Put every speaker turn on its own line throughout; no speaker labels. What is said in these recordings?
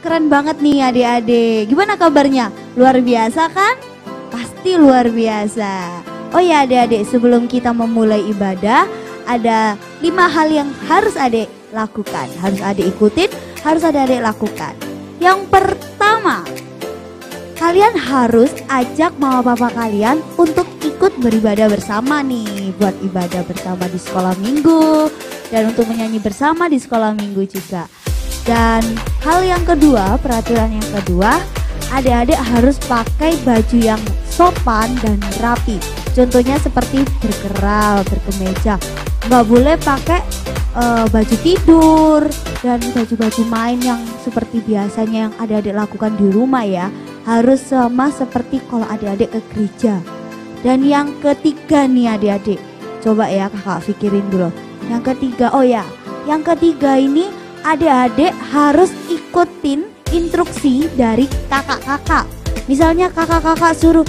keren banget nih adik-adik. Gimana kabarnya? Luar biasa kan? Pasti luar biasa. Oh ya adik-adik, sebelum kita memulai ibadah, ada 5 hal yang harus adik lakukan. Harus adik ikutin, harus adik lakukan. Yang pertama, kalian harus ajak mama papa kalian untuk ikut beribadah bersama nih. Buat ibadah bersama di sekolah minggu, dan untuk menyanyi bersama di sekolah minggu juga. Dan hal yang kedua, peraturan yang kedua, adik-adik harus pakai baju yang sopan dan rapi. Contohnya seperti berkeral, berkemeja. Nggak boleh pakai baju tidur dan baju-baju main yang seperti biasanya yang adik-adik lakukan di rumah ya. Harus sama seperti kalau adik-adik ke gereja. Dan yang ketiga nih adik-adik, coba ya kakak pikirin dulu. Yang ketiga, oh ya, yang ketiga ini adik-adik harus ikutin instruksi dari kakak-kakak. Misalnya kakak-kakak suruh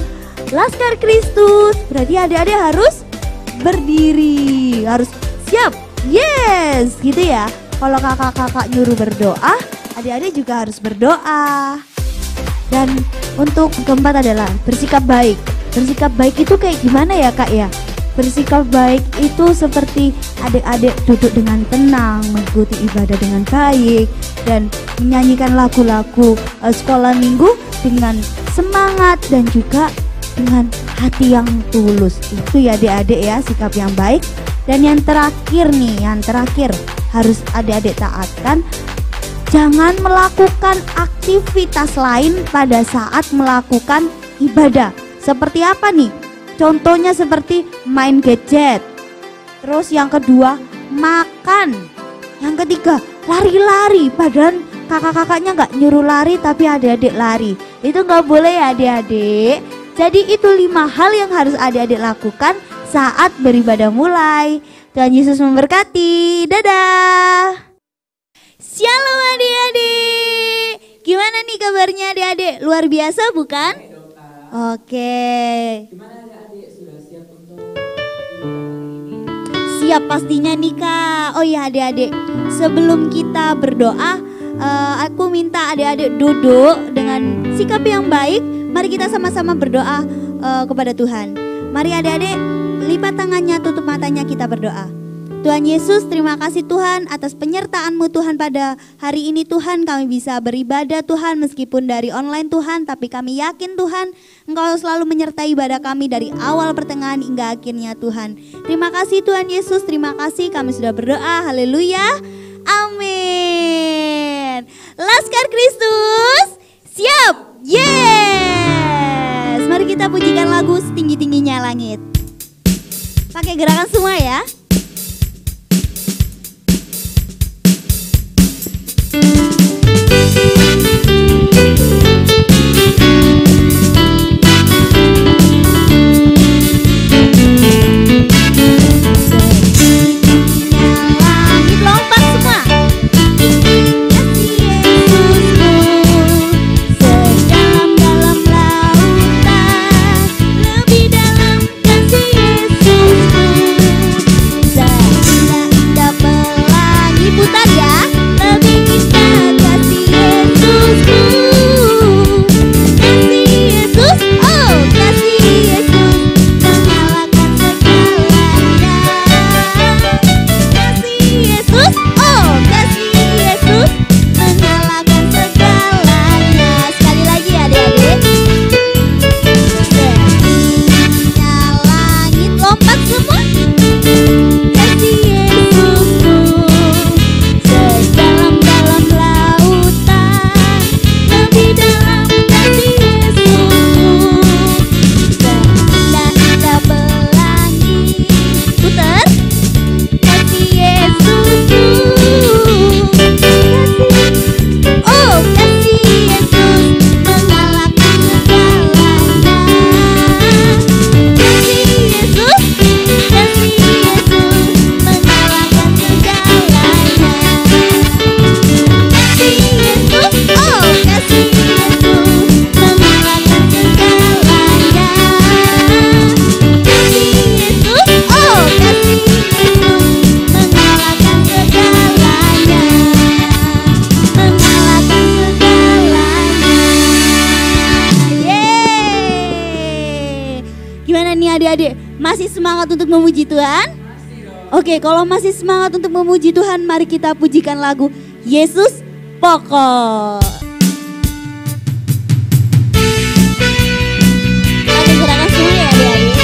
Laskar Kristus, berarti adik-adik harus berdiri, harus siap, yes, gitu ya. Kalau kakak-kakak nyuruh berdoa, adik-adik juga harus berdoa. Dan untuk keempat adalah bersikap baik. Bersikap baik itu kayak gimana ya kak ya? Bersikap baik itu seperti adik-adik duduk dengan tenang, mengikuti ibadah dengan baik, dan menyanyikan lagu-lagu sekolah minggu dengan semangat dan juga dengan hati yang tulus. Itu ya adik-adik ya, sikap yang baik. Dan yang terakhir nih, yang terakhir harus adik-adik taatkan, jangan melakukan aktivitas lain pada saat melakukan ibadah. Seperti apa nih? Contohnya seperti main gadget. Terus yang kedua, makan. Yang ketiga, lari-lari. Padahal kakak-kakaknya nggak nyuruh lari tapi adik-adik lari. Itu nggak boleh ya adik-adik. Jadi itu 5 hal yang harus adik-adik lakukan saat beribadah mulai. Tuhan Yesus memberkati. Dadah. Shalom adik-adik. Gimana nih kabarnya adik-adik? Luar biasa bukan? Oke.
Gimana adik-adik, sudah siap untuk
siap pastinya nih kak. Oh ya adik-adik, sebelum kita berdoa, aku minta adik-adik duduk dengan sikap yang baik. Mari kita sama-sama berdoa kepada Tuhan. Mari adik-adik lipat tangannya, tutup matanya, kita berdoa. Tuhan Yesus, terima kasih Tuhan atas penyertaan-Mu Tuhan pada hari ini Tuhan. Kami bisa beribadah Tuhan meskipun dari online Tuhan, tapi kami yakin Tuhan Engkau selalu menyertai ibadah kami dari awal pertengahan hingga akhirnya Tuhan. Terima kasih Tuhan Yesus, terima kasih kami sudah berdoa. Haleluya, amin. Laskar Kristus, siap, yes. Mari kita pujikan lagu Setinggi-tingginya Langit. Pakai gerakan semua ya. adik-adik masih semangat untuk memuji Tuhan? Oke, kalau masih semangat untuk memuji Tuhan, mari kita pujikan lagu Yesus Pokok. Kalian gerakan semua ya adik-adik.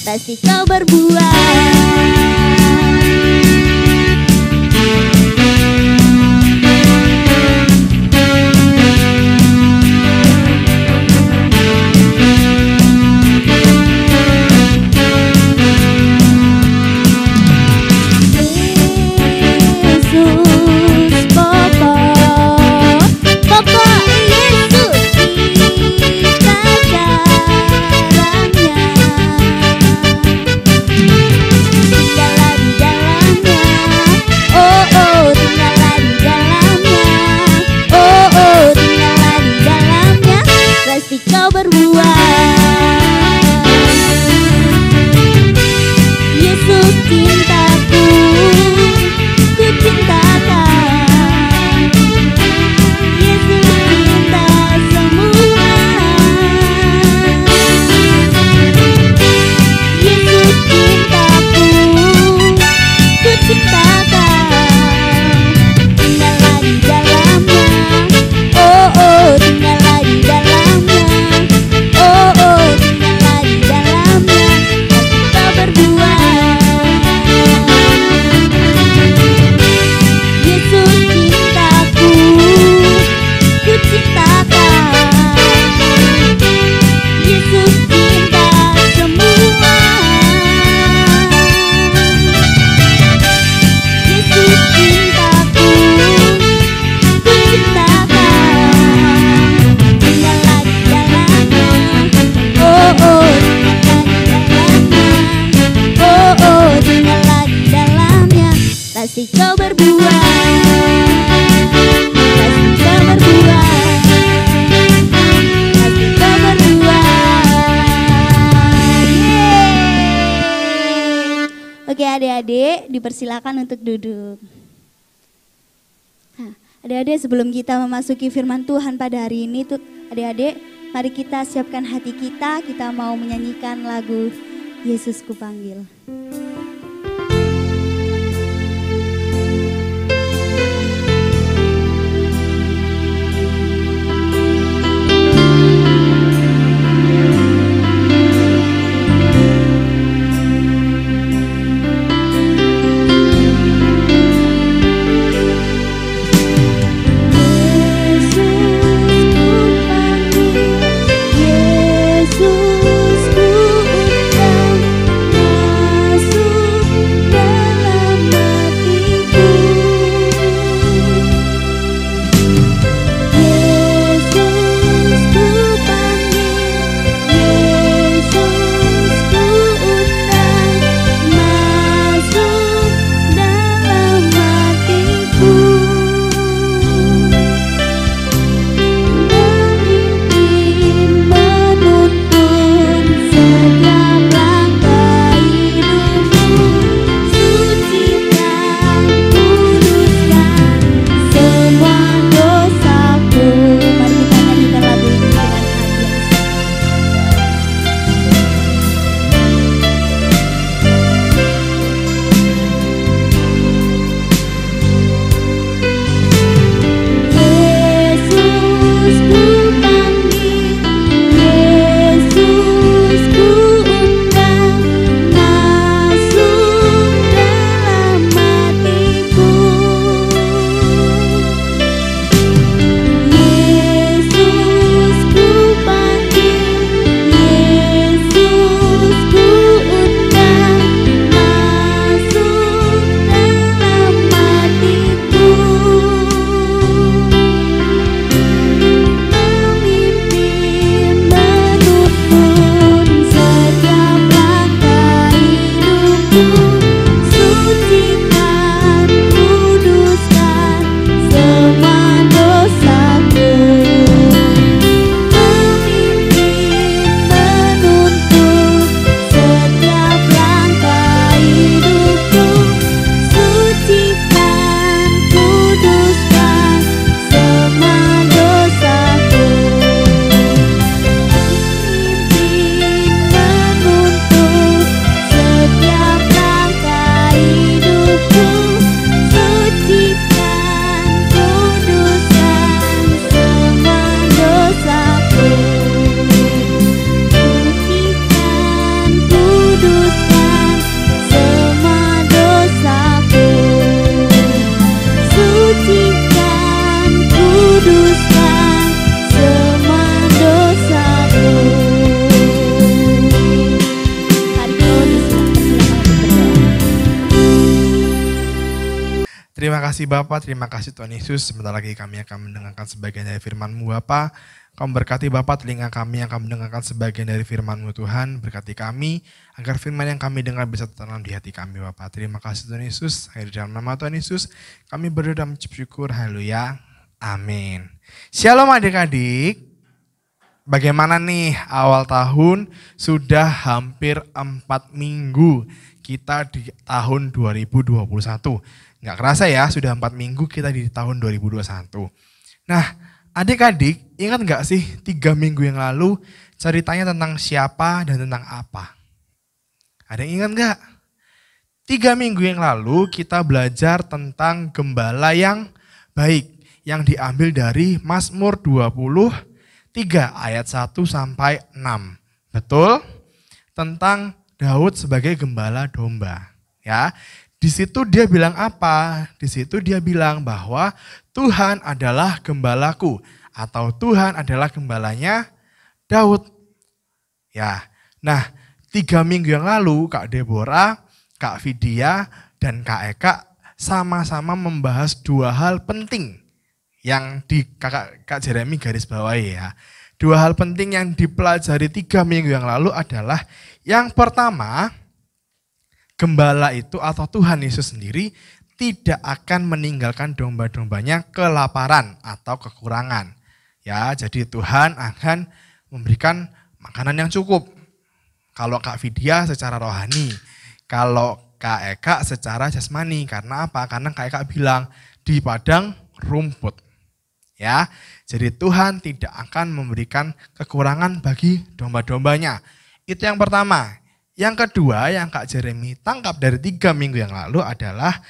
Pasti kau berbuat. Kau berbuat. Yesus cintaku, ku cintakan. Yesus cinta semua. Yesus cintaku, ku cintakan. Tinggallah di dalamnya, oh oh, tinggallah di dalamnya. Pasti kau berbuat. Pasti kau berbuat. Pasti kau berbuat. Yeay. Oke adik-adik, dipersilakan untuk duduk. Nah, adik-adik sebelum kita memasuki firman Tuhan pada hari ini tuh, adik-adik mari kita siapkan hati kita. Kita mau menyanyikan lagu Yesus Kupanggil.
Yesus ku undang masuk kasih Bapak, terima kasih Tuhan Yesus. Sebentar lagi kami akan mendengarkan sebagian dari firman-Mu Bapak. Kau berkati Bapak telinga kami yang akan mendengarkan sebagian dari firman-Mu Tuhan. Berkati kami agar firman yang kami dengar bisa tertanam di hati kami Bapak. Terima kasih Tuhan Yesus. Di dalam nama Tuhan Yesus kami berdoa dan mengucap syukur. Haleluya. Amin. Shalom adik-adik. Bagaimana nih awal tahun? Sudah hampir 4 minggu kita di tahun 2021. Nggak kerasa ya, sudah 4 minggu kita di tahun 2021. Nah, adik-adik, ingat nggak sih 3 minggu yang lalu ceritanya tentang siapa dan tentang apa? Ada yang ingat nggak? 3 minggu yang lalu kita belajar tentang gembala yang baik, yang diambil dari Mazmur 23 ayat 1 sampai 6. Betul? Tentang Daud sebagai gembala domba. Ya. Di situ dia bilang apa? Di situ dia bilang bahwa Tuhan adalah gembalaku atau Tuhan adalah gembalanya Daud. Ya. Nah, 3 minggu yang lalu Kak Deborah, Kak Vidya, dan Kak Eka sama-sama membahas 2 hal penting yang di Kak Jeremy garis bawahi ya. 2 hal penting yang dipelajari 3 minggu yang lalu adalah yang pertama, gembala itu atau Tuhan Yesus sendiri tidak akan meninggalkan domba-dombanya kelaparan atau kekurangan. Ya, jadi Tuhan akan memberikan makanan yang cukup. Kalau Kak Vidya secara rohani, kalau Kak Eka secara jasmani. Karena apa? Karena Kak Eka bilang di padang rumput. Ya, jadi Tuhan tidak akan memberikan kekurangan bagi domba-dombanya. Itu yang pertama. Yang kedua yang Kak Jeremy tangkap dari 3 minggu yang lalu adalah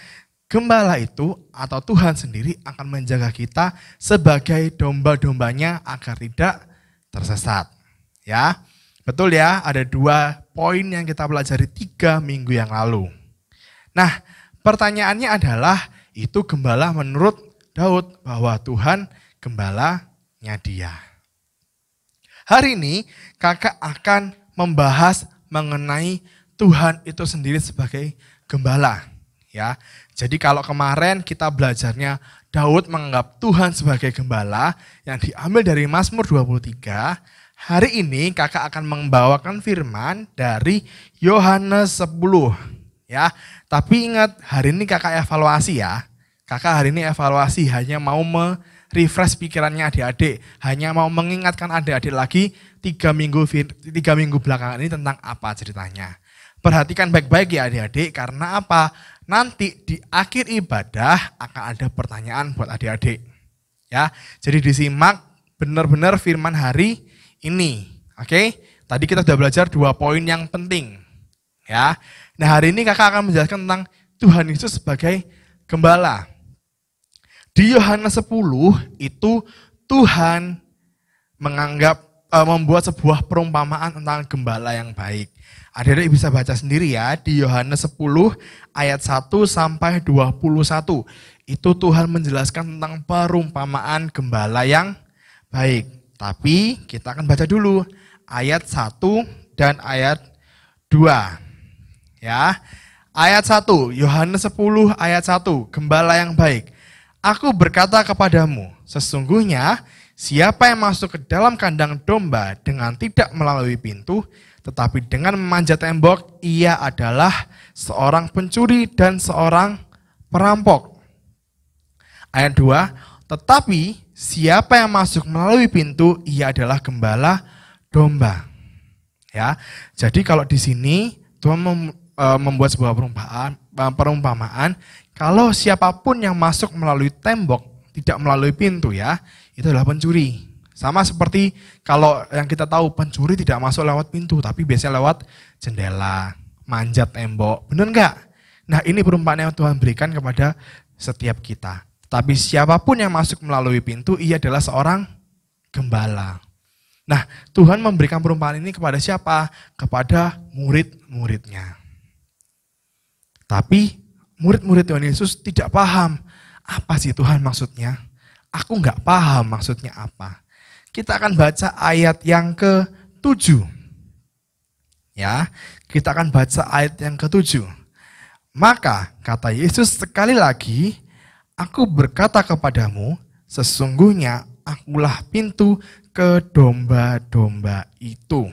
gembala itu atau Tuhan sendiri akan menjaga kita sebagai domba-dombanya agar tidak tersesat. Ya, betul ya, ada 2 poin yang kita pelajari 3 minggu yang lalu. Nah, pertanyaannya adalah itu gembala menurut Daud bahwa Tuhan gembalanya dia. Hari ini kakak akan membahas mengenai Tuhan itu sendiri sebagai gembala. Ya, jadi kalau kemarin kita belajarnya Daud menganggap Tuhan sebagai gembala yang diambil dari Mazmur 23, hari ini kakak akan membawakan firman dari Yohanes 10. Ya, tapi ingat hari ini kakak evaluasi ya. Kakak hari ini evaluasi hanya mau refresh pikirannya adik-adik, hanya mau mengingatkan adik-adik lagi 3 minggu belakangan ini tentang apa ceritanya. Perhatikan baik-baik ya adik-adik, karena apa? Nanti di akhir ibadah akan ada pertanyaan buat adik-adik. Ya, jadi disimak benar-benar firman hari ini. Oke? Tadi kita sudah belajar 2 poin yang penting. Ya. Nah, hari ini kakak akan menjelaskan tentang Tuhan Yesus sebagai gembala. Di Yohanes 10 itu Tuhan membuat sebuah perumpamaan tentang gembala yang baik. Adik-adik bisa baca sendiri ya, di Yohanes 10 ayat 1 sampai 21. Itu Tuhan menjelaskan tentang perumpamaan gembala yang baik. Tapi kita akan baca dulu ayat 1 dan ayat 2. Ya. Ayat 1, Yohanes 10 ayat 1, gembala yang baik. Aku berkata kepadamu, sesungguhnya siapa yang masuk ke dalam kandang domba dengan tidak melalui pintu, tetapi dengan memanjat tembok, ia adalah seorang pencuri dan seorang perampok. Ayat 2, tetapi siapa yang masuk melalui pintu, ia adalah gembala domba. Ya, jadi kalau di sini Tuhan membuat sebuah perumpamaan, kalau siapapun yang masuk melalui tembok, tidak melalui pintu ya, itu adalah pencuri. Sama seperti kalau yang kita tahu pencuri tidak masuk lewat pintu, tapi biasanya lewat jendela, manjat tembok. Benar enggak? Nah, ini perumpamaan yang Tuhan berikan kepada setiap kita. Tapi siapapun yang masuk melalui pintu, ia adalah seorang gembala. Nah, Tuhan memberikan perumpamaan ini kepada siapa? Kepada murid-muridnya. Tapi murid-murid Tuhan Yesus tidak paham. Apa sih Tuhan maksudnya? Aku enggak paham maksudnya apa. Kita akan baca ayat yang ke-7. Ya, kita akan baca ayat yang ke-7. Maka kata Yesus sekali lagi, Aku berkata kepadamu, sesungguhnya akulah pintu ke domba-domba itu.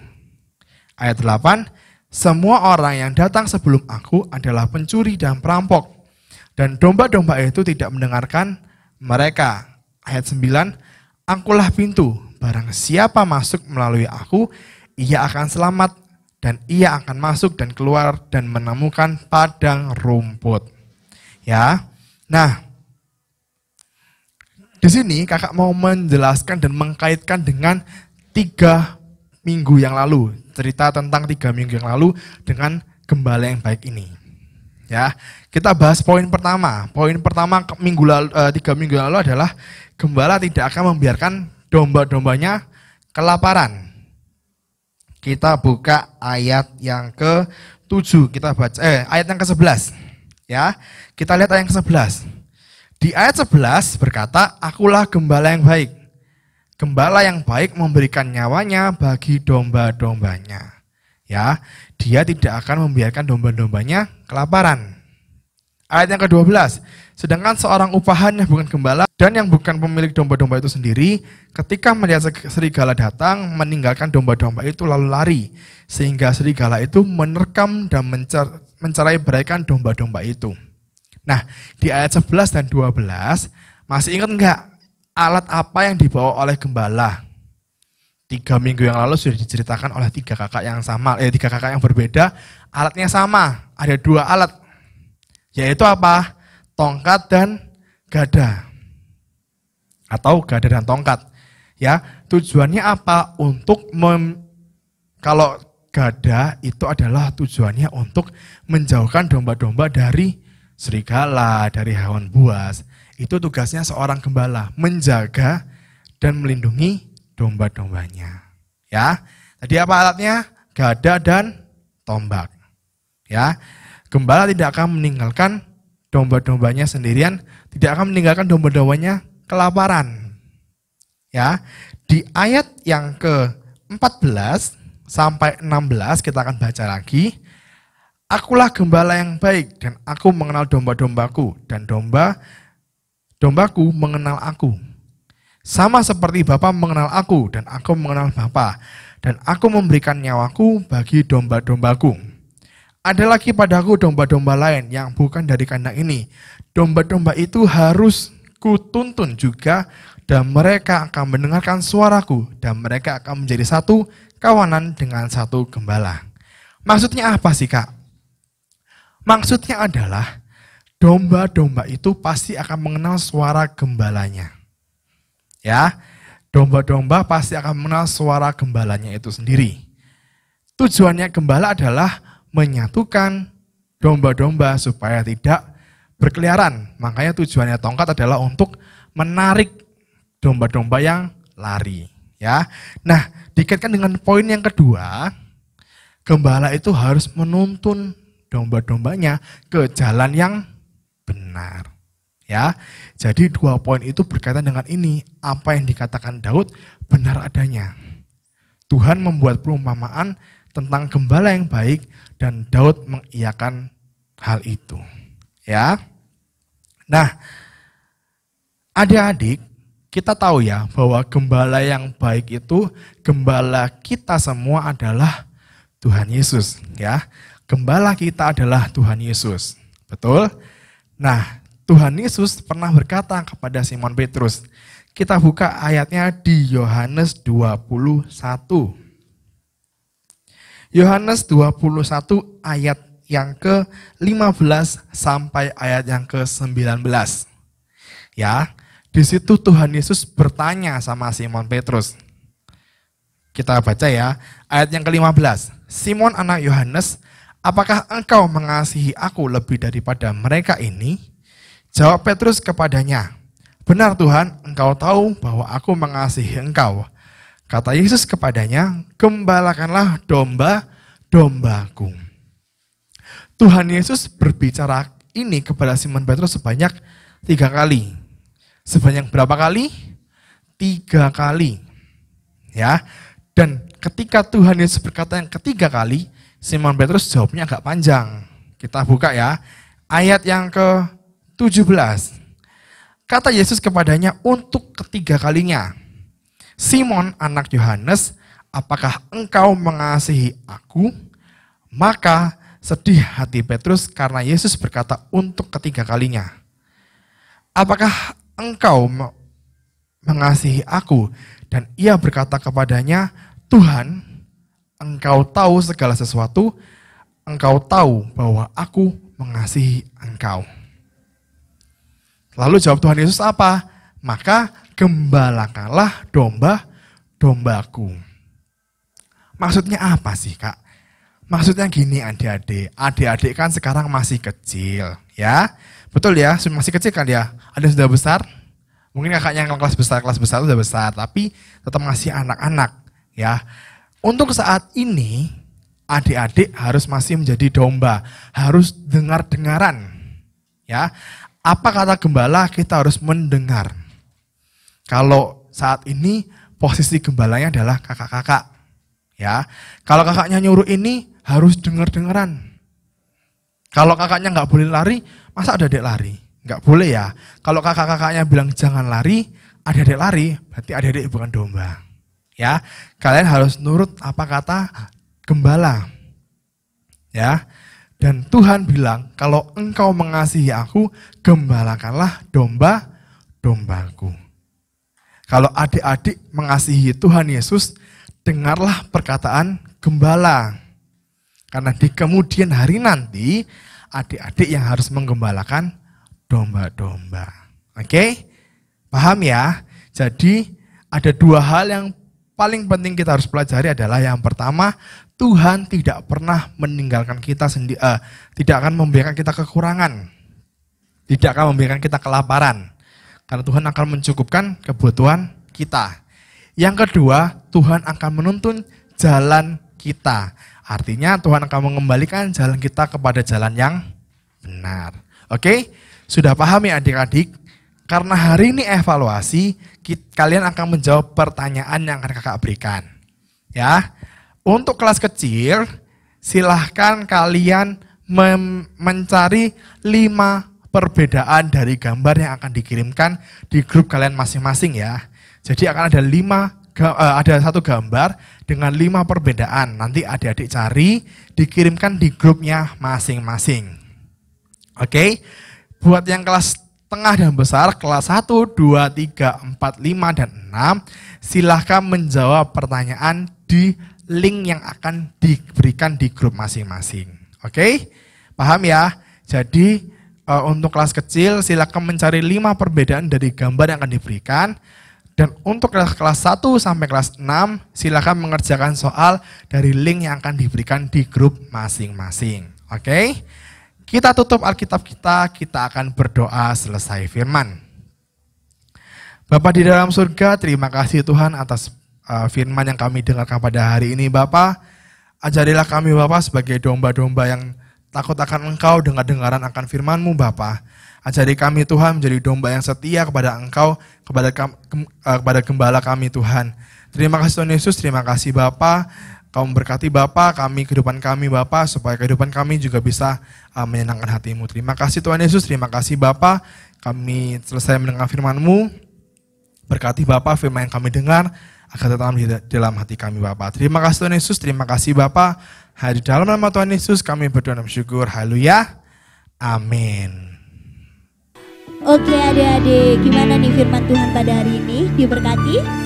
Ayat 8, semua orang yang datang sebelum aku adalah pencuri dan perampok, dan domba-domba itu tidak mendengarkan mereka. Ayat 9, akulah pintu, barang siapa masuk melalui aku, ia akan selamat, dan ia akan masuk dan keluar dan menemukan padang rumput. Ya, nah, di sini kakak mau menjelaskan dan mengkaitkan dengan 3 minggu yang lalu. Cerita tentang 3 minggu yang lalu dengan gembala yang baik ini. Ya, kita bahas poin pertama. Poin pertama 3 minggu yang lalu adalah gembala tidak akan membiarkan domba-dombanya kelaparan. Kita buka ayat yang ke-7. Kita baca ayat yang ke-11. Ya, kita lihat ayat yang ke-11. Di ayat 11 berkata, akulah gembala yang baik. Gembala yang baik memberikan nyawanya bagi domba-dombanya. Ya, dia tidak akan membiarkan domba-dombanya kelaparan. Ayat yang ke-12, sedangkan seorang upahan yang bukan gembala dan yang bukan pemilik domba-domba itu sendiri, ketika melihat serigala datang, meninggalkan domba-domba itu lalu lari, sehingga serigala itu menerkam dan mencerai-beraikan domba-domba itu. Nah, di ayat 11 dan 12, masih ingat enggak alat apa yang dibawa oleh gembala? 3 minggu yang lalu sudah diceritakan oleh 3 kakak yang sama, 3 kakak yang berbeda, alatnya sama, ada 2 alat, yaitu apa? Tongkat dan gada, atau gada dan tongkat. Ya, tujuannya apa? Kalau gada itu adalah tujuannya untuk menjauhkan domba-domba dari serigala, dari hewan buas. Itu tugasnya seorang gembala, menjaga dan melindungi domba-dombanya. Ya, tadi apa alatnya? Gada dan tombak. Ya, gembala tidak akan meninggalkan domba-dombanya sendirian, tidak akan meninggalkan domba-dombanya kelaparan. Ya, di ayat yang ke-14 sampai 16 kita akan baca lagi. Akulah gembala yang baik dan aku mengenal domba-dombaku dan domba-dombaku mengenal aku. Sama seperti Bapa mengenal aku dan aku mengenal Bapa, dan aku memberikan nyawaku bagi domba-dombaku. Ada lagi padaku domba-domba lain yang bukan dari kandang ini. Domba-domba itu harus kutuntun juga, dan mereka akan mendengarkan suaraku, dan mereka akan menjadi satu kawanan dengan satu gembala. Maksudnya apa sih, Kak? Maksudnya adalah domba-domba itu pasti akan mengenal suara gembalanya. Ya, domba-domba pasti akan mengenal suara gembalanya itu sendiri. Tujuannya gembala adalah menyatukan domba-domba supaya tidak berkeliaran. Makanya tujuannya tongkat adalah untuk menarik domba-domba yang lari. Ya, nah dikaitkan dengan poin yang kedua, gembala itu harus menuntun domba-dombanya ke jalan yang benar. Ya, jadi 2 poin itu berkaitan dengan ini. Apa yang dikatakan Daud benar adanya. Tuhan membuat perumpamaan tentang gembala yang baik dan Daud mengiyakan hal itu. Ya, nah adik-adik, kita tahu ya bahwa gembala yang baik itu, gembala kita semua adalah Tuhan Yesus. Ya, gembala kita adalah Tuhan Yesus. Betul? Nah, Tuhan Yesus pernah berkata kepada Simon Petrus. Kita buka ayatnya di Yohanes 21. Yohanes 21 ayat yang ke-15 sampai ayat yang ke-19. Ya, di situ Tuhan Yesus bertanya sama Simon Petrus. Kita baca ya, ayat yang ke-15. Simon anak Yohanes, apakah engkau mengasihi aku lebih daripada mereka ini? Jawab Petrus kepadanya, benar Tuhan, engkau tahu bahwa aku mengasihi engkau. Kata Yesus kepadanya, gembalakanlah domba-dombaku. Tuhan Yesus berbicara ini kepada Simon Petrus sebanyak 3 kali. Sebanyak berapa kali? 3 kali. Ya. Dan ketika Tuhan Yesus berkata yang ketiga kali, Simon Petrus jawabnya agak panjang. Kita buka ya, ayat yang ke-17. Kata Yesus kepadanya untuk ketiga kalinya, "Simon anak Yohanes, apakah engkau mengasihi aku?" Maka sedih hati Petrus karena Yesus berkata untuk ketiga kalinya, "Apakah engkau mengasihi aku?" Dan ia berkata kepadanya, "Tuhan, engkau tahu segala sesuatu, engkau tahu bahwa aku mengasihi engkau." Lalu jawab Tuhan Yesus apa? "Maka gembalakanlah domba-dombaku." Maksudnya apa sih, Kak? Maksudnya gini, adik-adik. Adik-adik kan sekarang masih kecil, ya. Betul ya, masih kecil kan ya? Ada yang sudah besar? Mungkin kakaknya yang kelas besar sudah besar, tapi tetap masih anak-anak, ya. Untuk saat ini, adik-adik harus masih menjadi domba, harus dengar-dengaran, ya. Apa kata gembala, kita harus mendengar. Kalau saat ini posisi gembalanya adalah kakak-kakak, ya. Kalau kakaknya nyuruh ini harus dengar-dengaran. Kalau kakaknya nggak boleh lari, masa adik-adik lari? Nggak boleh ya. Kalau kakak-kakaknya bilang jangan lari, adik-adik lari, berarti adik-adik bukan domba. Ya, kalian harus nurut apa kata gembala. Ya. Dan Tuhan bilang, kalau engkau mengasihi aku, gembalakanlah domba-dombaku. Kalau adik-adik mengasihi Tuhan Yesus, dengarlah perkataan gembala. Karena di kemudian hari nanti, adik-adik yang harus menggembalakan domba-domba. Oke? Paham ya? Jadi ada dua hal yang paling penting kita harus pelajari adalah yang pertama, Tuhan tidak pernah meninggalkan kita sendiri, tidak akan membiarkan kita kekurangan, tidak akan membiarkan kita kelaparan, karena Tuhan akan mencukupkan kebutuhan kita. Yang kedua, Tuhan akan menuntun jalan kita, artinya Tuhan akan mengembalikan jalan kita kepada jalan yang benar. Oke, sudah paham ya adik-adik? Karena hari ini evaluasi, kalian akan menjawab pertanyaan yang akan kakak berikan. Ya. Untuk kelas kecil, silahkan kalian mencari 5 perbedaan dari gambar yang akan dikirimkan di grup kalian masing-masing ya. Jadi akan ada ada satu gambar dengan 5 perbedaan. Nanti adik-adik cari, dikirimkan di grupnya masing-masing. Oke, buat yang kelas tengah dan besar, kelas 1, 2, 3, 4, 5, dan 6, silahkan menjawab pertanyaan di link yang akan diberikan di grup masing-masing. Oke? Paham ya? Jadi untuk kelas kecil silakan mencari 5 perbedaan dari gambar yang akan diberikan. Dan untuk kelas 1 sampai kelas 6 silakan mengerjakan soal dari link yang akan diberikan di grup masing-masing. Oke? Kita tutup Alkitab kita akan berdoa selesai firman. Bapa di dalam surga, terima kasih Tuhan atas firman yang kami dengarkan pada hari ini Bapa. Ajarilah kami Bapa sebagai domba-domba yang takut akan Engkau, dengar-dengaran akan firman-Mu Bapa. Ajari kami Tuhan menjadi domba yang setia kepada Engkau, kepada gembala kami Tuhan. Terima kasih Tuhan Yesus, terima kasih Bapa. Kau memberkati Bapa, kehidupan kami Bapa, supaya kehidupan kami juga bisa menyenangkan hati-Mu. Terima kasih Tuhan Yesus, terima kasih Bapa. Kami selesai mendengar firman-Mu. Berkati Bapa firman yang kami dengar, akan tetap di dalam hati kami Bapa. Terima kasih Tuhan Yesus, terima kasih Bapa. Di dalam nama Tuhan Yesus kami berdoa dan bersyukur. Haleluya. Amin.
Oke adik-adik, gimana nih firman Tuhan pada hari ini? Diberkati?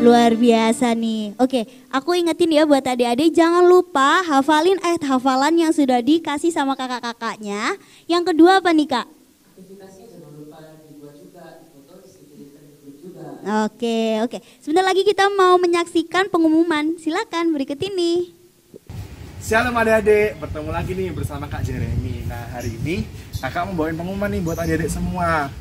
Luar biasa nih. Oke, aku ingetin ya buat adik-adik, jangan lupa hafalin ayat hafalan yang sudah dikasih sama kakak-kakaknya. Yang kedua apa nih Kak?
Aktivitasnya jangan lupa dibuat juga, difoto, dikirimkan di grup juga.
Oke. Sebentar lagi kita mau menyaksikan pengumuman. Silakan berikut ini.
Shalom adik-adik, bertemu lagi nih bersama Kak Jeremy. Nah hari ini kakak membawain pengumuman nih buat adik-adik semua.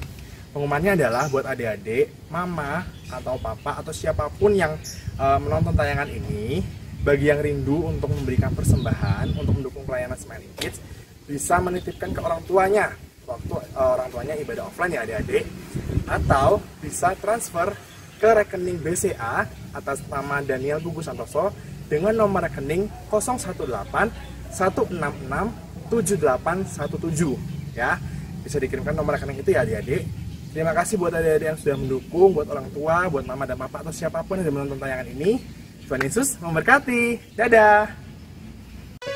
Pengumumannya adalah buat adik-adik, mama atau papa atau siapapun yang menonton tayangan ini, bagi yang rindu untuk memberikan persembahan untuk mendukung pelayanan Smiling Kids, bisa menitipkan ke orang tuanya. Waktu orang tuanya ibadah offline ya adik-adik, atau bisa transfer ke rekening BCA atas nama Daniel Gugus Santoso dengan nomor rekening 018 166 7817 ya. Bisa dikirimkan nomor rekening itu ya adik-adik. Terima kasih buat adik-adik yang sudah mendukung, buat orang tua, buat mama dan papa atau siapapun yang menonton tayangan ini. Tuhan Yesus memberkati. Dadah.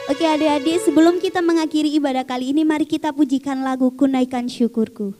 Oke adik-adik, sebelum kita mengakhiri ibadah kali ini, mari kita pujikan lagu Kunaikan Syukurku.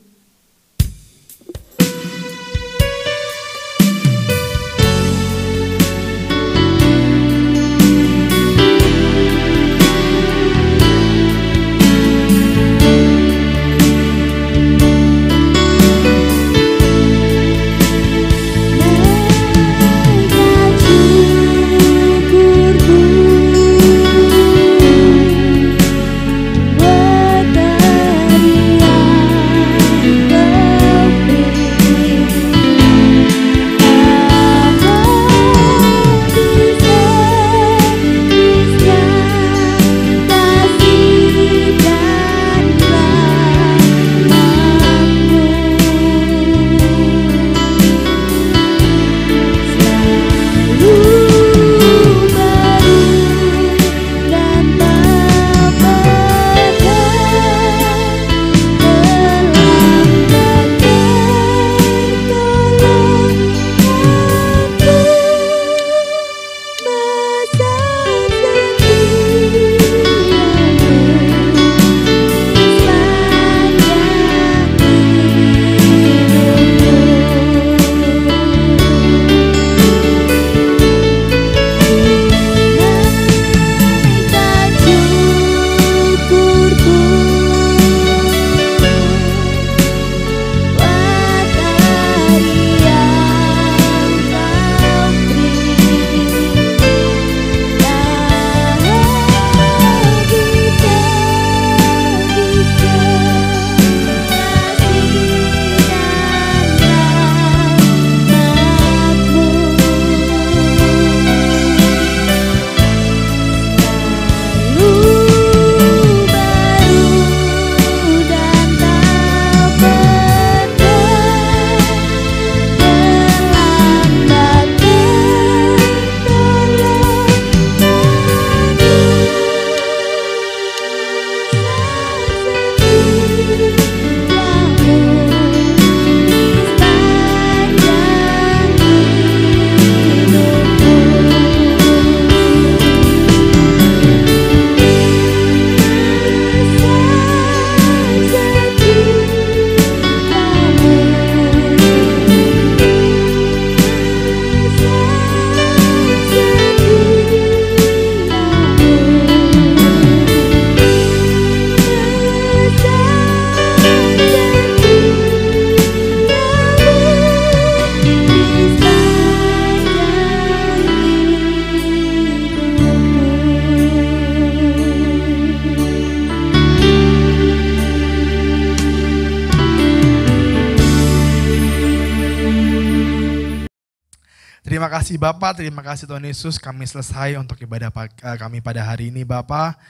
Terima kasih Bapak, terima kasih Tuhan Yesus, kami selesai untuk ibadah kami pada hari ini Bapak.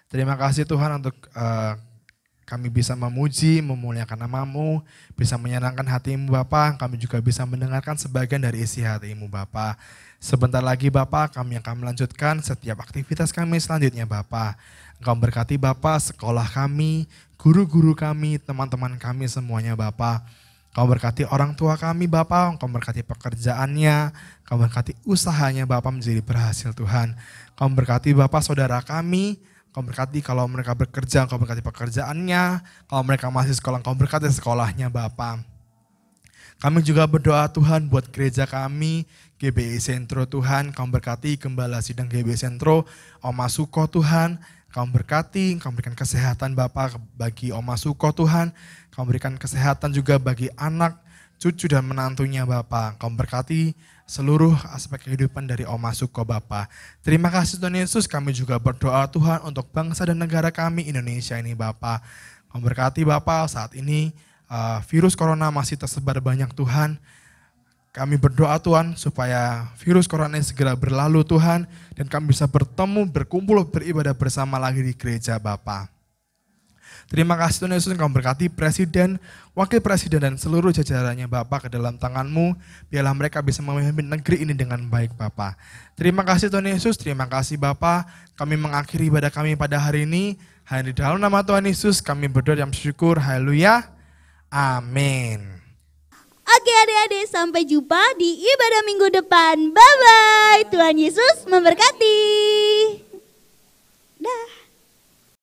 Terima kasih Tuhan untuk kami bisa memuji, memuliakan nama-Mu, bisa menyenangkan hati-Mu Bapak, kami juga bisa mendengarkan sebagian dari isi hati-Mu Bapak. Sebentar lagi Bapak, kami akan melanjutkan setiap aktivitas kami selanjutnya Bapak. Engkau berkati Bapak, sekolah kami, guru-guru kami, teman-teman kami semuanya Bapak. Kau berkati orang tua kami Bapak, Kau berkati pekerjaannya, Kau berkati usahanya Bapak menjadi berhasil Tuhan. Kau berkati Bapak saudara kami, Kau berkati kalau mereka bekerja, Kau berkati pekerjaannya, kalau mereka masih sekolah, Kau berkati sekolahnya Bapak. Kami juga berdoa Tuhan buat gereja kami, GBI Sentro Tuhan, Kau berkati Gembala Sidang GBI Sentro, Oma Suko Tuhan, Kau berkati, Kau berikan kesehatan Bapak bagi Oma Suko Tuhan, Kau berikan kesehatan juga bagi anak, cucu dan menantunya Bapak. Kau berkati seluruh aspek kehidupan dari Oma Suko Bapak. Terima kasih Tuhan Yesus, kami juga berdoa Tuhan untuk bangsa dan negara kami Indonesia ini Bapak. Kau berkati Bapak saat ini virus corona masih tersebar banyak Tuhan. Kami berdoa Tuhan supaya virus corona ini segera berlalu Tuhan. Dan kami bisa bertemu, berkumpul, beribadah bersama lagi di gereja Bapak. Terima kasih Tuhan Yesus, Kau berkati Presiden, Wakil Presiden dan seluruh jajarannya Bapak ke dalam tangan-Mu. Biarlah mereka bisa memimpin negeri ini dengan baik Bapak. Terima kasih Tuhan Yesus, terima kasih Bapak. Kami mengakhiri ibadah kami pada hari ini. Hanya di dalam nama Tuhan Yesus kami berdoa dan bersyukur. Haleluya. Amin.
Oke adik-adik, sampai jumpa di ibadah minggu depan. Bye-bye. Tuhan Yesus memberkati.